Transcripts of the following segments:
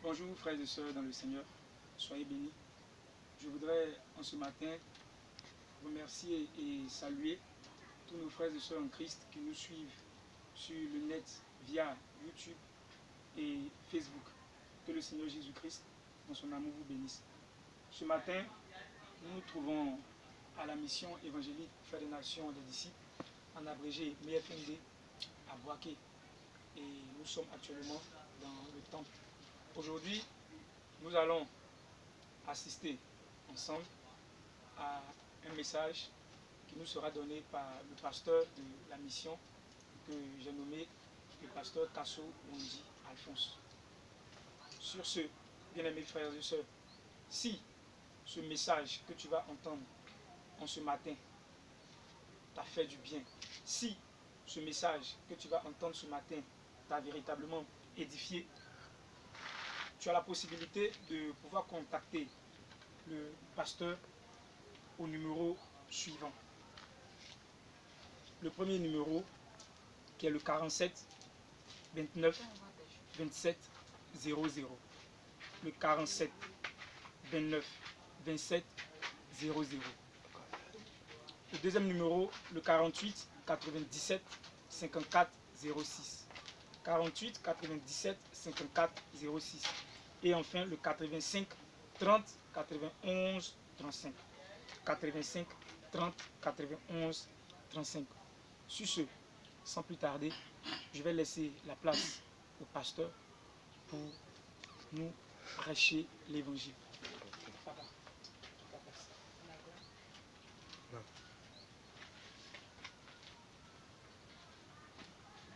Bonjour frères et sœurs dans le Seigneur, soyez bénis. Je voudrais en ce matin remercier et saluer tous nos frères et sœurs en Christ qui nous suivent sur le net via YouTube et Facebook. Que le Seigneur Jésus-Christ, dans son amour, vous bénisse. Ce matin, nous nous trouvons à la mission évangélique Faire des Nations des disciples, en abrégé MFND, à Boaké. Et nous sommes actuellement dans le temple. Aujourd'hui, nous allons assister ensemble à un message qui nous sera donné par le pasteur de la mission que j'ai nommé le pasteur Tasso Wondi Alphonse. Sur ce, bien-aimés frères et sœurs, si ce message que tu vas entendre en ce matin t'a fait du bien, si ce message que tu vas entendre ce matin t'a véritablement édifié, tu as la possibilité de pouvoir contacter le pasteur au numéro suivant. Le premier numéro qui est le 47 29 27 00. Le 47 29 27 00. Le deuxième numéro, le 48 97 54 06. 48 97 54 06. Et enfin le 85 30 91 35. 85 30 91 35. Sur ce, sans plus tarder, je vais laisser la place au pasteur pour nous prêcher l'évangile.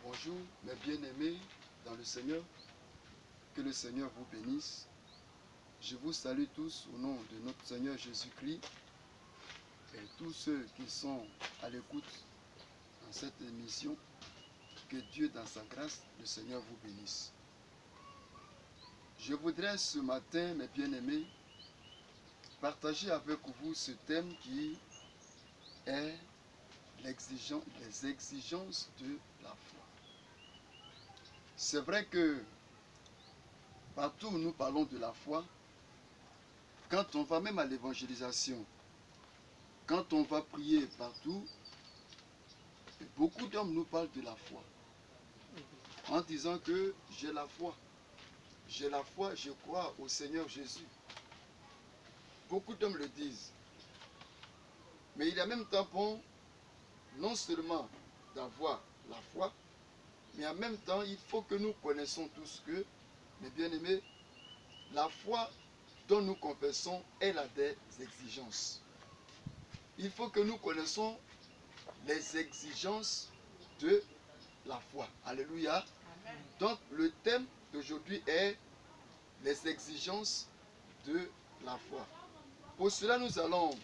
Bonjour mes bien-aimés dans le Seigneur, que le Seigneur vous bénisse. Je vous salue tous au nom de notre Seigneur Jésus-Christ et tous ceux qui sont à l'écoute dans cette émission. Que Dieu dans sa grâce, le Seigneur vous bénisse. Je voudrais ce matin, mes bien-aimés, partager avec vous ce thème qui est les exigences de la foi. C'est vrai que partout où nous parlons de la foi, quand on va même à l'évangélisation, quand on va prier partout, beaucoup d'hommes nous parlent de la foi. En disant que j'ai la foi, je crois au Seigneur Jésus. Beaucoup d'hommes le disent. Mais il est en même temps bon, non seulement d'avoir la foi, mais en même temps, il faut que nous connaissons tous que, mes bien-aimés, la foi dont nous confessons, elle a des exigences. Il faut que nous connaissions les exigences de la foi. Alléluia. Amen. Donc, le thème d'aujourd'hui est les exigences de la foi. Pour cela, nous allons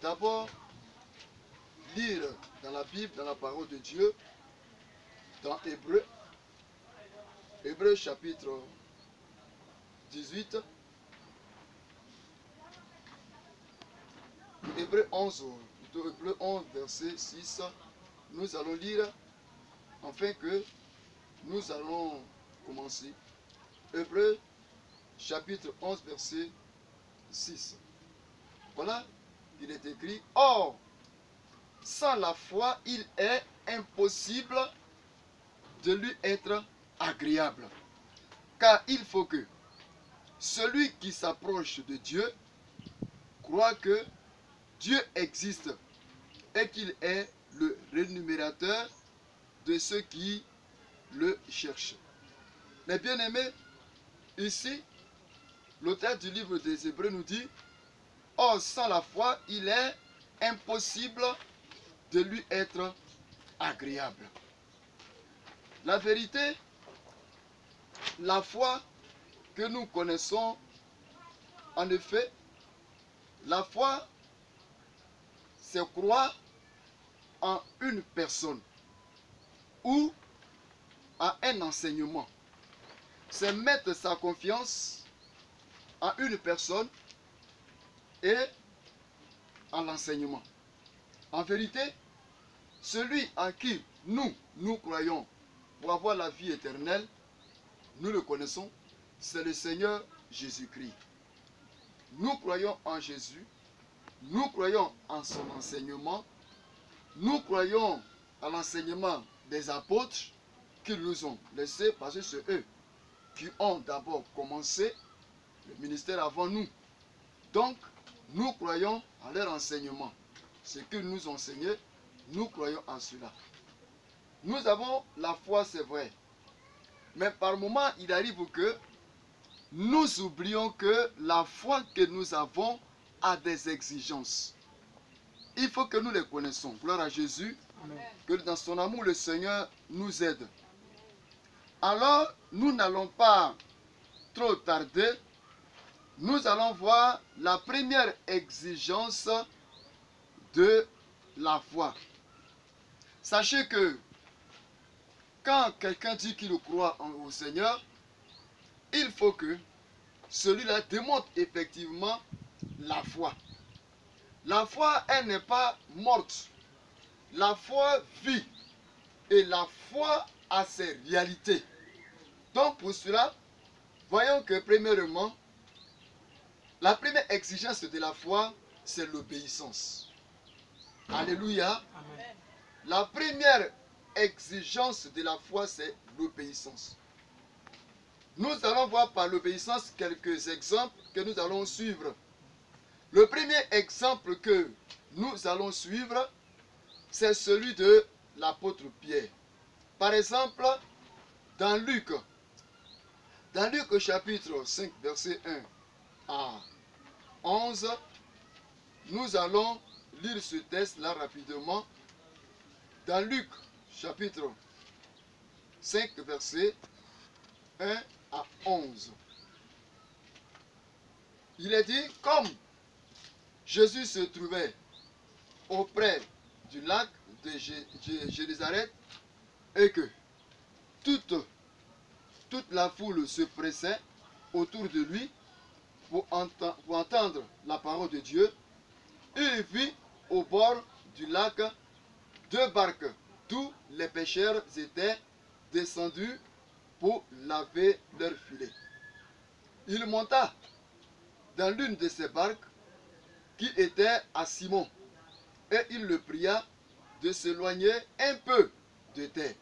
d'abord lire dans la Bible, dans la parole de Dieu, dans Hébreux chapitre 18, Hébreux 11, verset 6, nous allons lire, afin que nous allons commencer. Hébreux chapitre 11, verset 6. Voilà, il est écrit, « Or, sans la foi, il est impossible de lui être agréable. Car il faut que celui qui s'approche de Dieu croit que Dieu existe et qu'il est le rémunérateur de ceux qui le cherchent. » Mais bien aimés, ici, l'auteur du livre des Hébreux nous dit, « Or, sans la foi, il est impossible de lui être agréable. » La vérité, la foi que nous connaissons, en effet, la foi, c'est croire en une personne ou à un enseignement. C'est mettre sa confiance en une personne et en l'enseignement. En vérité, celui en qui nous croyons pour avoir la vie éternelle, nous le connaissons, c'est le Seigneur Jésus-Christ. Nous croyons en Jésus, nous croyons en son enseignement, nous croyons à l'enseignement des apôtres qui nous ont laissés, parce que c'est eux qui ont d'abord commencé le ministère avant nous. Donc, nous croyons à leur enseignement. Ce qu'ils nous ont enseigné, nous croyons en cela. Nous avons la foi, c'est vrai. Mais par moments, il arrive que nous oublions que la foi que nous avons a des exigences. Il faut que nous les connaissons. Gloire à Jésus. Amen. Que dans son amour, le Seigneur nous aide. Alors, nous n'allons pas trop tarder. Nous allons voir la première exigence de la foi. Sachez que quand quelqu'un dit qu'il croit au Seigneur, il faut que celui-là démontre effectivement la foi. La foi, elle n'est pas morte. La foi vit. Et la foi a ses réalités. Donc pour cela, voyons que premièrement, la première exigence de la foi, c'est l'obéissance. Alléluia. Amen. La première exigence de la foi, c'est l'obéissance. Nous allons voir par l'obéissance quelques exemples que nous allons suivre. Le premier exemple que nous allons suivre, c'est celui de l'apôtre Pierre. Par exemple, dans Luc chapitre 5, verset 1 à 11, nous allons lire ce texte-là rapidement. Dans Luc chapitre 5, verset 1 à 11. Il est dit, comme Jésus se trouvait auprès du lac de Génézareth et que toute la foule se pressait autour de lui pour entendre la parole de Dieu, il vit au bord du lac 2 barques. Tous les pêcheurs étaient descendus pour laver leurs filets. Il monta dans l'une de ces barques qui était à Simon et il le pria de s'éloigner un peu de terre.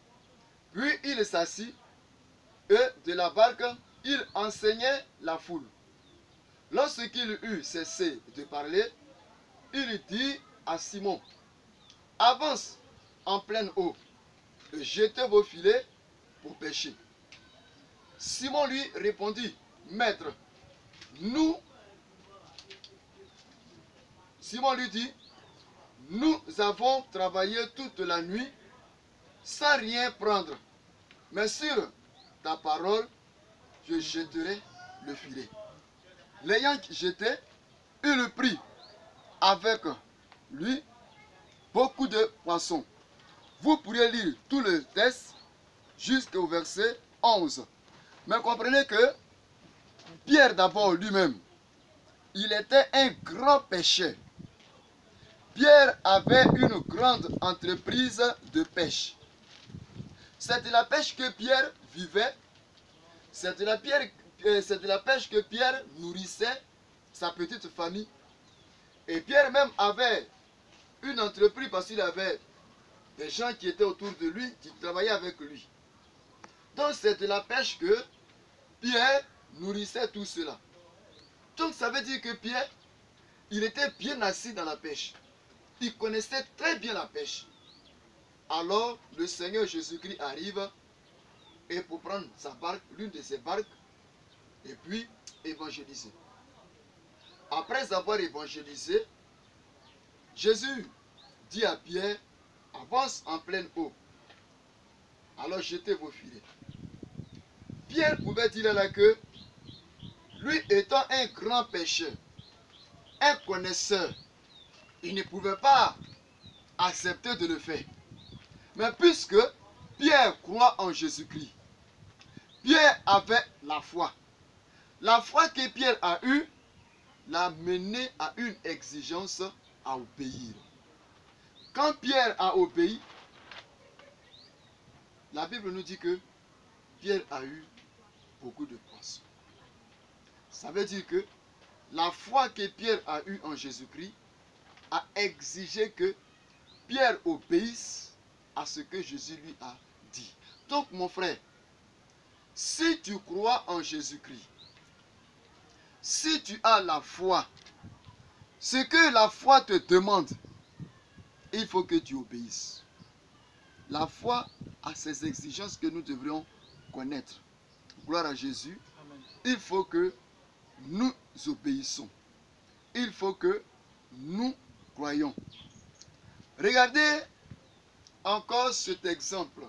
Puis il s'assit et de la barque il enseignait la foule. Lorsqu'il eut cessé de parler, il dit à Simon, avance en pleine eau et jetez vos filets pour pêcher. Simon lui répondit, maître, Simon lui dit, nous avons travaillé toute la nuit sans rien prendre, mais sur ta parole, je jetterai le filet. L'ayant jeté, il prit avec lui beaucoup de poissons. Vous pourriez lire tout le texte jusqu'au verset 11. Mais comprenez que Pierre d'abord lui-même, il était un grand pêcheur. Pierre avait une grande entreprise de pêche. C'est de la pêche que Pierre vivait. C'est de la pêche que Pierre nourrissait sa petite famille. Et Pierre même avait une entreprise parce qu'il avait des gens qui étaient autour de lui, qui travaillaient avec lui. Donc c'est de la pêche que Pierre nourrissait tout cela. Donc ça veut dire que Pierre, il était bien assis dans la pêche. Il connaissait très bien la pêche. Alors le Seigneur Jésus-Christ arrive et pour prendre sa barque, l'une de ses barques, et puis évangéliser. Après avoir évangélisé, Jésus dit à Pierre, avance en pleine eau. Alors jetez vos filets. Pierre pouvait dire là que, lui étant un grand pêcheur, un connaisseur, il ne pouvait pas accepter de le faire. Mais puisque Pierre croit en Jésus-Christ, Pierre avait la foi. La foi que Pierre a eue l'a mené à une exigence à obéir. Quand Pierre a obéi, la Bible nous dit que Pierre a eu beaucoup de poissons. Ça veut dire que la foi que Pierre a eue en Jésus-Christ a exigé que Pierre obéisse à ce que Jésus lui a dit. Donc mon frère, si tu crois en Jésus-Christ, si tu as la foi, ce que la foi te demande, il faut que tu obéisses. La foi a ses exigences que nous devrions connaître. Gloire à Jésus. Amen. Il faut que nous obéissons. Il faut que nous croyons. Regardez encore cet exemple.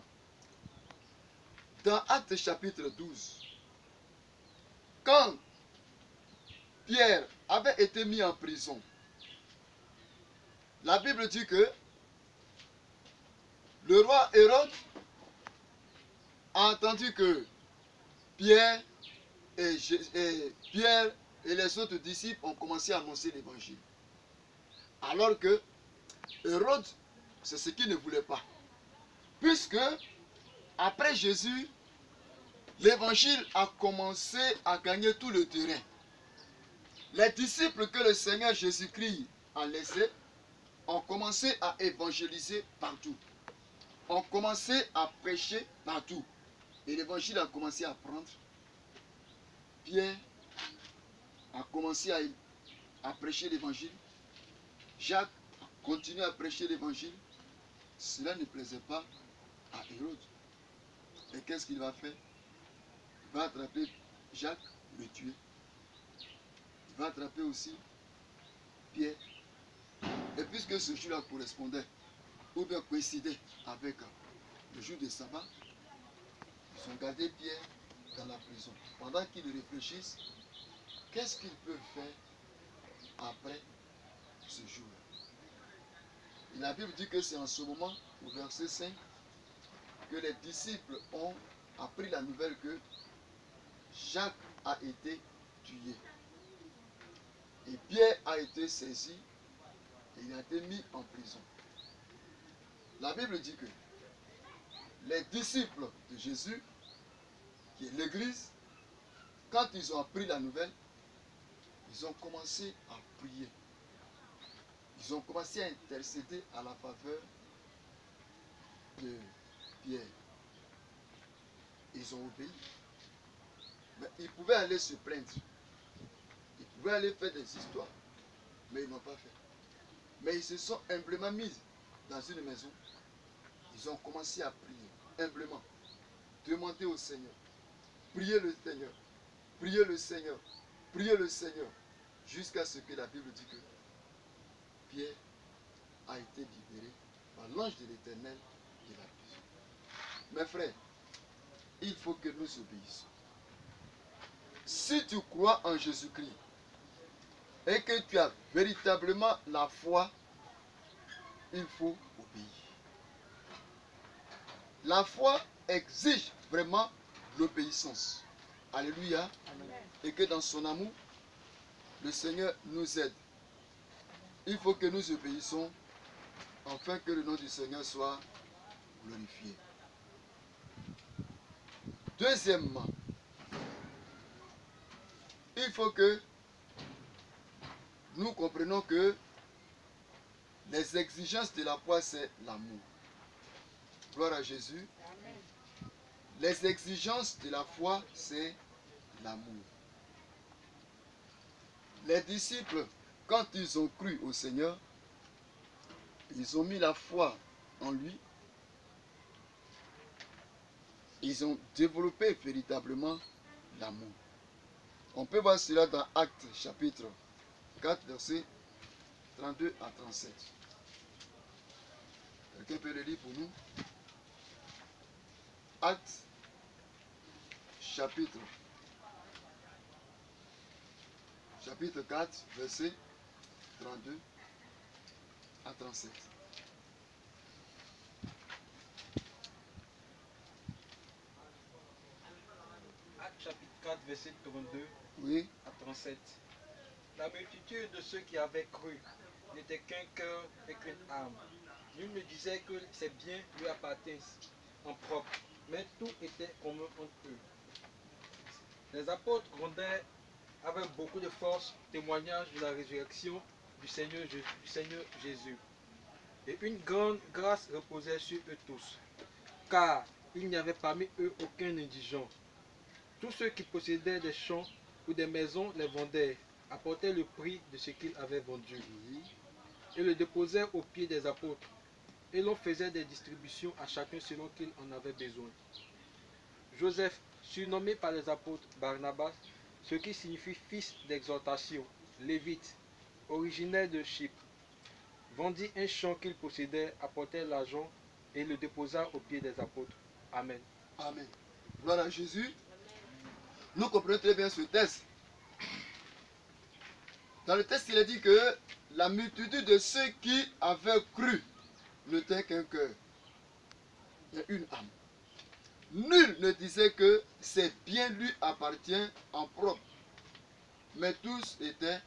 Dans Actes chapitre 12, quand Pierre avait été mis en prison, la Bible dit que le roi Hérode a entendu que Pierre et les autres disciples ont commencé à annoncer l'évangile. Alors que Hérode, c'est ce qu'il ne voulait pas. Puisque, après Jésus, l'évangile a commencé à gagner tout le terrain. Les disciples que le Seigneur Jésus-Christ a laissés ont commencé à évangéliser partout. Ont commencé à prêcher partout. Et l'évangile a commencé à prendre. Pierre a commencé à prêcher l'évangile. Jacques a continué à prêcher l'évangile. Cela ne plaisait pas à Hérode. Et qu'est-ce qu'il va faire? Il va attraper Jacques, le tuer. Il va attraper aussi Pierre. Et puisque ce jour-là correspondait, ou bien coïncidait avec le jour de sabbat, ils ont gardé Pierre dans la prison. Pendant qu'ils réfléchissent, qu'est-ce qu'ils peuvent faire après ce jour-là? Et la Bible dit que c'est en ce moment, au verset 5, que les disciples ont appris la nouvelle que Jacques a été tué. Et Pierre a été saisi et il a été mis en prison. La Bible dit que les disciples de Jésus, qui est l'Église, quand ils ont appris la nouvelle, ils ont commencé à prier. Ils ont commencé à intercéder à la faveur de Pierre. Ils ont obéi. Mais ils pouvaient aller se plaindre. Ils pouvaient aller faire des histoires. Mais ils n'ont pas fait. Mais ils se sont humblement mis dans une maison. Ils ont commencé à prier. Humblement. Demander au Seigneur. Prier le Seigneur. Prier le Seigneur. Prier le Seigneur. Jusqu'à ce que la Bible dit que Pierre a été libéré par l'ange de l'Éternel de la prison. Mes frères, il faut que nous obéissions. Si tu crois en Jésus-Christ et que tu as véritablement la foi, il faut obéir. La foi exige vraiment l'obéissance. Alléluia. Amen. Et que dans son amour, le Seigneur nous aide. Il faut que nous obéissons afin que le nom du Seigneur soit glorifié. Deuxièmement, il faut que nous comprenions que les exigences de la foi, c'est l'amour. Gloire à Jésus. Amen. Les exigences de la foi, c'est l'amour. Les disciples, quand ils ont cru au Seigneur, ils ont mis la foi en lui. Ils ont développé véritablement l'amour. On peut voir cela dans Actes chapitre 4, versets 32 à 37. Quelqu'un peut le lire pour nous? Actes chapitre 4, versets 32 à 37. Actes chapitre 4, verset 32 Oui, à 37. La multitude de ceux qui avaient cru n'était qu'un cœur et qu'une âme. Nul ne disait que ses biens lui appartinssent en propre, mais tout était commun entre eux. Les apôtres avec beaucoup de force témoignage de la résurrection du Seigneur Jésus. Et une grande grâce reposait sur eux tous, car il n'y avait parmi eux aucun indigent. Tous ceux qui possédaient des champs ou des maisons les vendaient, apportaient le prix de ce qu'ils avaient vendu, et le déposaient aux pieds des apôtres, et l'on faisait des distributions à chacun selon qu'il en avait besoin. Joseph, surnommé par les apôtres Barnabas, ce qui signifie fils d'exhortation, lévite, originaire de Chypre, vendit un champ qu'il possédait, apportait l'argent et le déposa aux pieds des apôtres. Amen. Amen. Gloire à Jésus. Nous comprenons très bien ce texte. Dans le texte, il est dit que la multitude de ceux qui avaient cru n'était qu'un cœur et une âme. Nul ne disait que ses biens lui appartiennent en propre, mais tous étaient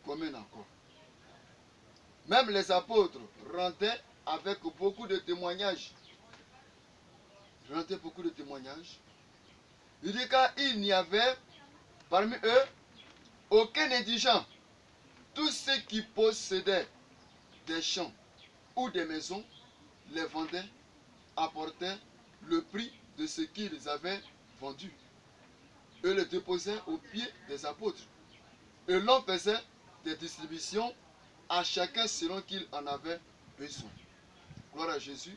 comme un accord. Même les apôtres rendaient avec beaucoup de témoignages. Il dit qu'il n'y avait parmi eux aucun indigent. Tous ceux qui possédaient des champs ou des maisons les vendaient, apportaient le prix de ce qu'ils avaient vendu et le déposaient aux pieds des apôtres. Et l'on faisait des distributions à chacun selon qu'il en avait besoin. Gloire à Jésus.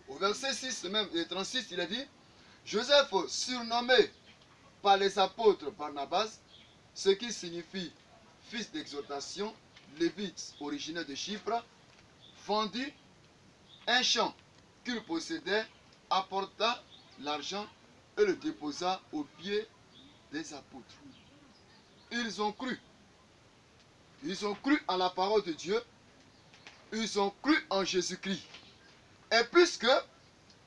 Au verset 6 même, et 36, il a dit, Joseph, surnommé par les apôtres Barnabas, ce qui signifie fils d'exhortation, lévite originaire de Chypre, vendit un champ qu'il possédait, apporta l'argent et le déposa aux pieds des apôtres. Ils ont cru. Ils ont cru en la parole de Dieu. Ils ont cru en Jésus-Christ. Et puisque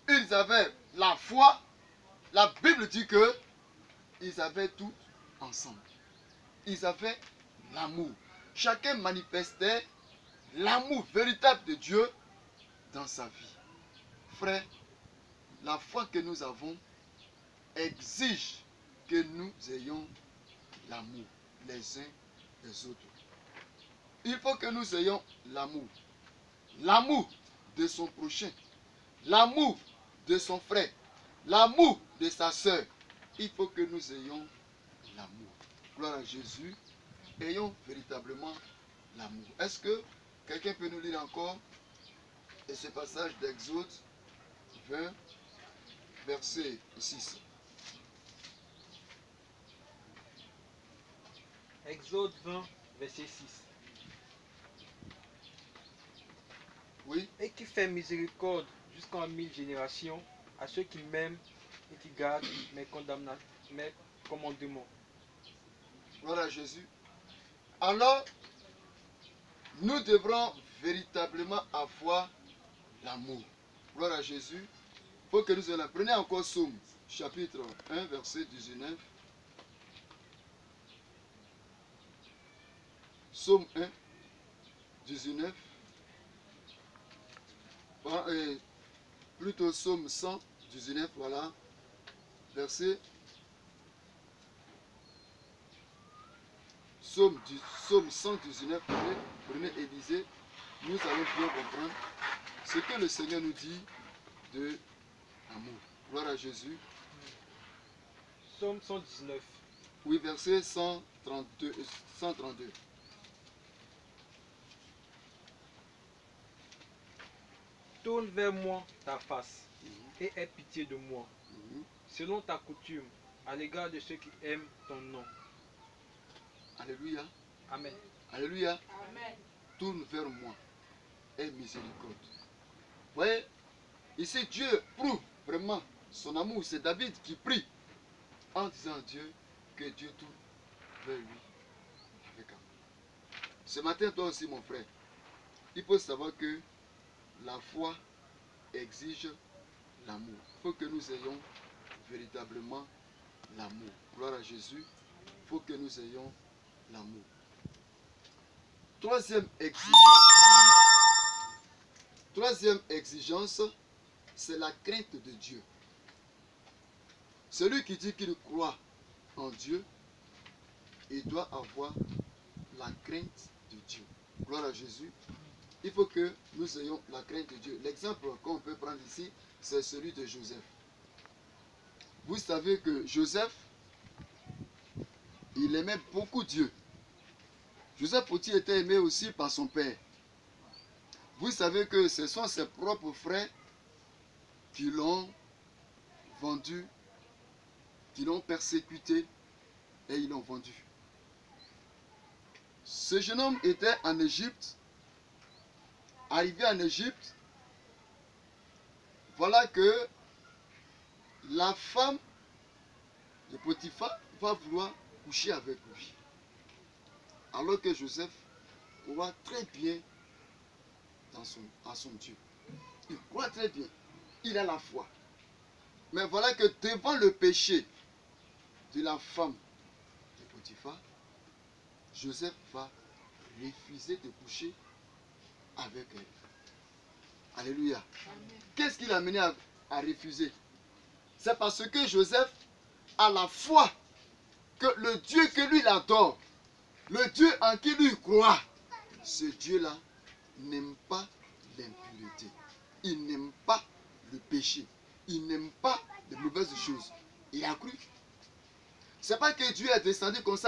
ils avaient la foi, la Bible dit que ils avaient tout ensemble. Ils avaient l'amour. Chacun manifestait l'amour véritable de Dieu dans sa vie. Frère, la foi que nous avons exige que nous ayons l'amour les uns des autres. Il faut que nous ayons l'amour. L'amour de son prochain. L'amour de son frère. L'amour de sa soeur. Il faut que nous ayons l'amour. Gloire à Jésus. Ayons véritablement l'amour. Est-ce que quelqu'un peut nous lire encore et ce passage d'Exode 20, verset 6. Exode 20, verset 6. Oui. Et qui fait miséricorde jusqu'en 1000 générations à ceux qui m'aiment et qui gardent mes commandements. Gloire à Jésus. Alors, nous devrons véritablement avoir l'amour. Gloire à Jésus. Il faut que nous ayons. Prenez encore Somme, chapitre 1, verset 19. Somme 1, 19. Plutôt Somme 119, voilà. Verset. Somme 119, prenez et lisez. Nous allons bien comprendre ce que le Seigneur nous dit de l'amour. Gloire à Jésus. Somme 119. Oui, verset 132. Tourne vers moi ta face et aie pitié de moi, selon ta coutume, à l'égard de ceux qui aiment ton nom. Alléluia. Amen. Alléluia. Amen. Tourne vers moi. Aie miséricorde. Vous voyez, ici Dieu prouve vraiment son amour. C'est David qui prie en disant à Dieu que Dieu tourne vers lui avec amour. Ce matin, toi aussi, mon frère, il faut savoir que la foi exige l'amour. Il faut que nous ayons véritablement l'amour. Gloire à Jésus. Il faut que nous ayons l'amour. Troisième exigence, c'est la crainte de Dieu. Celui qui dit qu'il croit en Dieu il doit avoir la crainte de Dieu. Gloire à Jésus. Il faut que nous ayons la crainte de Dieu. L'exemple qu'on peut prendre ici, c'est celui de Joseph. Vous savez que Joseph, il aimait beaucoup Dieu. Joseph aussi était aimé aussi par son père. Vous savez que ce sont ses propres frères qui l'ont vendu, qui l'ont persécuté et ils l'ont vendu. Ce jeune homme était en Égypte. Arrivé en Égypte, voilà que la femme de Potiphar va vouloir coucher avec lui. Alors que Joseph croit très bien à son Dieu. Il croit très bien. Il a la foi. Mais voilà que devant le péché de la femme de Potiphar, Joseph va refuser de coucher avec elle. Alléluia. Qu'est-ce qui l'a amené à refuser? C'est parce que Joseph a la foi que le Dieu que lui il adore, le Dieu en qui lui croit, ce Dieu-là n'aime pas l'impureté. Il n'aime pas le péché. Il n'aime pas les mauvaises choses. Il a cru. C'est pas que Dieu est descendu comme ça